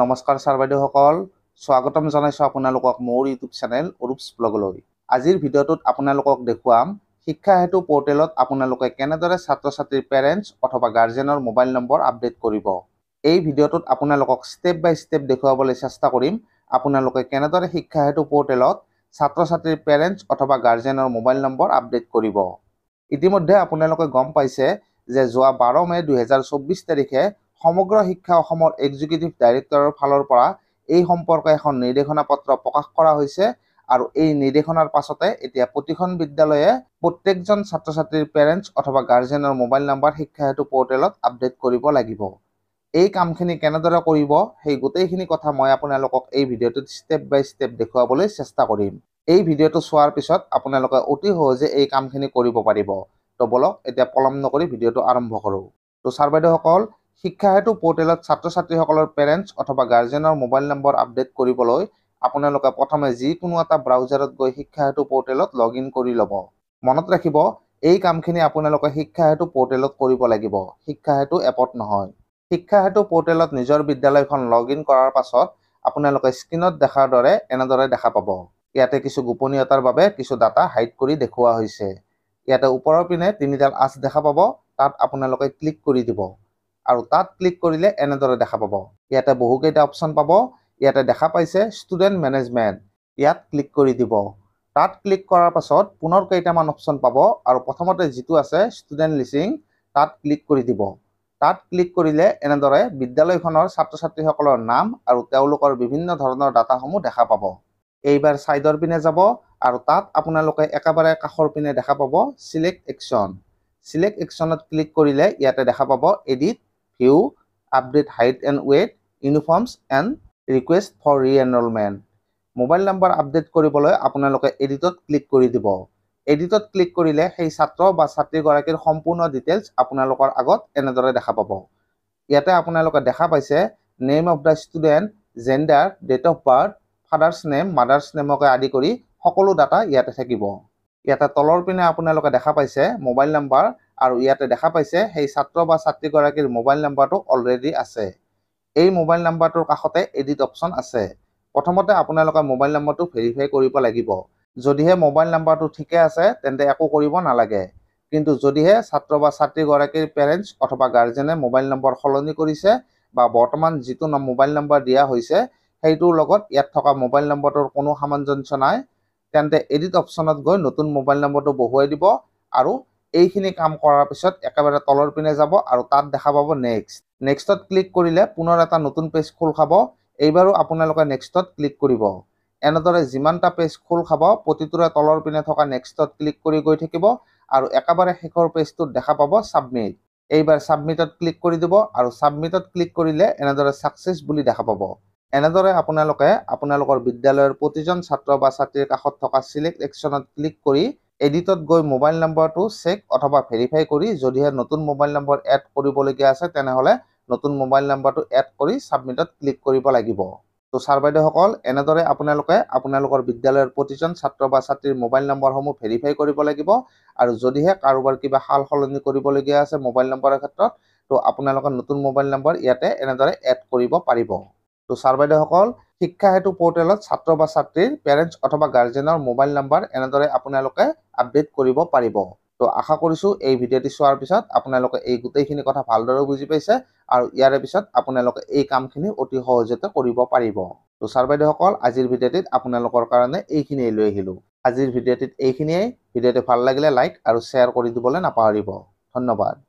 নমস্কাৰ ছাৰ বাইদেউসকল, স্বাগতম জনাইছোঁ আপোনালোকক মোৰ ইউটিউব চেনেল অৰুপছ ব্লগলৈ। আজিৰ ভিডিঅ'টোত আপোনালোকক দেখুৱাম শিক্ষা হেতু পৰ্টেলত আপোনালোকে কেনেদৰে ছাত্ৰ-ছাত্ৰীৰ পেৰেণ্টছ অথবা গাৰ্জেনৰ মোবাইল নম্বৰ আপডেট কৰিব। এই ভিডিঅ'টোত আপোনালোকক ষ্টেপ বাই ষ্টেপ দেখুৱাবলৈ চেষ্টা কৰিম আপোনালোকে কেনেদৰে শিক্ষা হেতু পৰ্টেলত ছাত্ৰ-ছাত্ৰীৰ পেৰেণ্টছ অথবা গাৰ্জেনৰ মোবাইল নম্বৰ আপডেট কৰিব। ইতিমধ্যে আপোনালোকে গম পাইছে যে যোৱা 12 মে 2024 তাৰিখে সমগ্ৰ শিক্ষা অসমৰ এক্সিকিউটিভ ডাইৰেক্টৰৰ ফালৰ পৰা এই সম্পৰ্কে এখন নিৰ্দেশনা পত্ৰ প্ৰকাশ কৰা হৈছে আৰু এই নিৰ্দেশনাৰ পাছতে এতিয়া প্ৰতিখন বিদ্যালয়ে প্ৰত্যেকজন ছাত্ৰ-ছাত্ৰীৰ পেৰেণ্টছ অথবা গাৰ্জেনৰ মোবাইল নম্বৰ শিক্ষা হেতু পৰ্টেলত আপডেট কৰিব লাগিব। এই কামখিনি কেনেদৰে কৰিব সেই গোটেইখিনি কথা মই আপোনালোকক এই ভিডিঅ'টোত ষ্টেপ বাই ষ্টেপ দেখুৱাবলৈ চেষ্টা কৰিম। এই ভিডিঅ'টো চোৱাৰ পিছত আপোনালোকে অতি সহজে এই কামখিনি কৰিব পাৰিব। তো বলক এতিয়া পলম নকৰি ভিডিঅ'টো আৰম্ভ কৰোঁ। তো ছাৰ বাইদেউসকল, শিক্ষা হেতু পৰ্টেলত ছাত্ৰ-ছাত্ৰীসকলৰ পেৰেণ্টছ অথবা গাৰ্জেনৰ মোবাইল নম্বৰ আপডেট কৰিবলৈ আপোনালোকে প্ৰথমে যিকোনো এটা ব্ৰাউজাৰত গৈ শিক্ষা হেতু পৰ্টেলত লগ ইন কৰি ল'ব। মনত ৰাখিব, এই কামখিনি আপোনালোকে শিক্ষা হেতু পৰ্টেলত কৰিব লাগিব, শিক্ষা হেতু এপত নহয়। শিক্ষা হেতু পৰ্টেলত নিজৰ বিদ্যালয়খন লগ ইন কৰাৰ পাছত আপোনালোকে স্ক্ৰীনত দেখাৰ দৰে এনেদৰে দেখা পাব। ইয়াতে কিছু গোপনীয়তাৰ বাবে কিছু ডাটা হাইড কৰি দেখুওৱা হৈছে। ইয়াতে ওপৰৰ পিনে তিনিডাল আঁচ দেখা পাব, তাত আপোনালোকে ক্লিক কৰি দিব আৰু তাত ক্লিক কৰিলে এনেদৰে দেখা পাব। ইয়াতে বহুকেইটা অপশ্যন পাব। ইয়াতে দেখা পাইছে ষ্টুডেণ্ট মেনেজমেণ্ট, ইয়াত ক্লিক কৰি দিব। তাত ক্লিক কৰাৰ পাছত পুনৰ কেইটামান অপশ্যন পাব আৰু প্ৰথমতে যিটো আছে ষ্টুডেণ্ট লিষ্টিং, তাত ক্লিক কৰি দিব। তাত ক্লিক কৰিলে এনেদৰে বিদ্যালয়খনৰ ছাত্ৰ-ছাত্ৰীসকলৰ নাম আৰু তেওঁলোকৰ বিভিন্ন ধৰণৰ ডাটাসমূহ দেখা পাব। এইবাৰ ছাইডৰ পিনে যাব আৰু তাত আপোনালোকে একেবাৰে কাষৰ পিনে দেখা পাব চিলেক্ট একশ্যন। চিলেক্ট একশ্যনত ক্লিক কৰিলে ইয়াতে দেখা পাব edit, view, update height and weight, uniforms and request for re-enrolment. Mobile number update কৰিবলৈ আপোনালোকে এডিটত ক্লিক কৰি দিব। এডিটত ক্লিক কৰিলে সেই ছাত্ৰ বা ছাত্ৰীগৰাকীৰ সম্পূৰ্ণ ডিটেইলছ আপোনালোকৰ আগত এনেদৰে দেখা পাব। ইয়াতে আপোনালোকে দেখা পাইছে name of the student, gender, date of birth, father's name, mother's নেমকে আদি কৰি সকলো ডাটা ইয়াতে থাকিব। ইয়াতে তলৰ পিনে আপোনালোকে দেখা পাইছে মোবাইল নম্বৰ আৰু ইয়াতে দেখা পাইছে সেই ছাত্ৰ বা ছাত্ৰীগৰাকীৰ মোবাইল নম্বৰটো অলৰেডি আছে। এই মোবাইল নম্বৰটোৰ কাষতে এডিট অপশ্যন আছে। প্ৰথমতে আপোনালোকে মোবাইল নম্বৰটো ভেৰিফাই কৰিব লাগিব। যদিহে মোবাইল নম্বৰটো ঠিকে আছে তেন্তে একো কৰিব নালাগে। কিন্তু যদিহে ছাত্ৰ বা ছাত্ৰীগৰাকীৰ পেৰেণ্টছ অথবা গাৰ্জেনে মোবাইল নম্বৰ সলনি কৰিছে বা বৰ্তমান যিটো মোবাইল নম্বৰ দিয়া হৈছে সেইটোৰ লগত ইয়াত থকা মোবাইল নম্বৰটোৰ কোনো সামঞ্জস্য নাই, তেন্তে এডিট অপশ্যনত গৈ নতুন মোবাইল নম্বৰটো বহুৱাই দিব আৰু এইখিনি কাম কৰাৰ পিছত একেবাৰে তলৰ পিনে যাব আৰু তাত দেখা পাব নেক্সট। নেক্সটত ক্লিক কৰিলে পুনৰ এটা নতুন পেজ খোল খাব। এইবাৰো আপোনালোকে নেক্সটত ক্লিক কৰিব। এনেদৰে যিমানটা পেজ খোল খাব প্ৰতিটোৰে তলৰ পিনে থকা নেক্সটত ক্লিক কৰি গৈ থাকিব আৰু একেবাৰে শেষৰ পেজটোত দেখা পাব ছাবমিট। এইবাৰ ছাবমিটত ক্লিক কৰি দিব আৰু ছাবমিটত ক্লিক কৰিলে এনেদৰে ছাকচেছ বুলি দেখা পাব। এনেদৰে আপোনালোকে আপোনালোকৰ বিদ্যালয়ৰ প্ৰতিজন ছাত্ৰ বা ছাত্ৰীৰ কাষত থকা চিলেক্ট একশ্যনত ক্লিক কৰি এডিটত গৈ মোবাইল নম্বৰটো চেক অথবা ভেৰিফাই কৰি যদিহে নতুন মোবাইল নম্বৰ এড কৰিবলগীয়া আছে তেনেহ'লে নতুন মোবাইল নম্বৰটো এড কৰি ছাবমিটত ক্লিক কৰিব লাগিব। তো ছাৰ বাইদেউসকল, এনেদৰে আপোনালোকে আপোনালোকৰ বিদ্যালয়ৰ প্ৰতিজন ছাত্ৰ বা ছাত্ৰীৰ মোবাইল নম্বৰসমূহ ভেৰিফাই কৰিব লাগিব আৰু যদিহে কাৰোবাৰ কিবা সাল সলনি কৰিবলগীয়া আছে মোবাইল নম্বৰৰ ক্ষেত্ৰত তো আপোনালোকে নতুন মোবাইল নম্বৰ ইয়াতে এনেদৰে এড কৰিব পাৰিব। তো ছাৰ বাইদেউসকল, শিক্ষা হেতু পৰ্টেলত ছাত্ৰ বা ছাত্ৰীৰ পেৰেণ্টছ অথবা গাৰ্জেনৰ মোবাইল নম্বৰ এনেদৰে আপোনালোকে আপডেট কৰিব পাৰিব। তো আশা কৰিছোঁ এই ভিডিঅ'টি চোৱাৰ পিছত আপোনালোকে এই গোটেইখিনি কথা ভালদৰে বুজি পাইছে আৰু ইয়াৰে পিছত আপোনালোকে এই কামখিনি অতি সহজতে কৰিব পাৰিব। তো ছাৰ বাইদেউসকল, আজিৰ ভিডিঅ'টিত আপোনালোকৰ কাৰণে এইখিনিয়ে লৈ আহিলোঁ। আজিৰ ভিডিঅ'টিত এইখিনিয়েই। ভিডিঅ'টি ভাল লাগিলে লাইক আৰু শ্বেয়াৰ কৰি দিবলৈ নাপাহৰিব। ধন্যবাদ।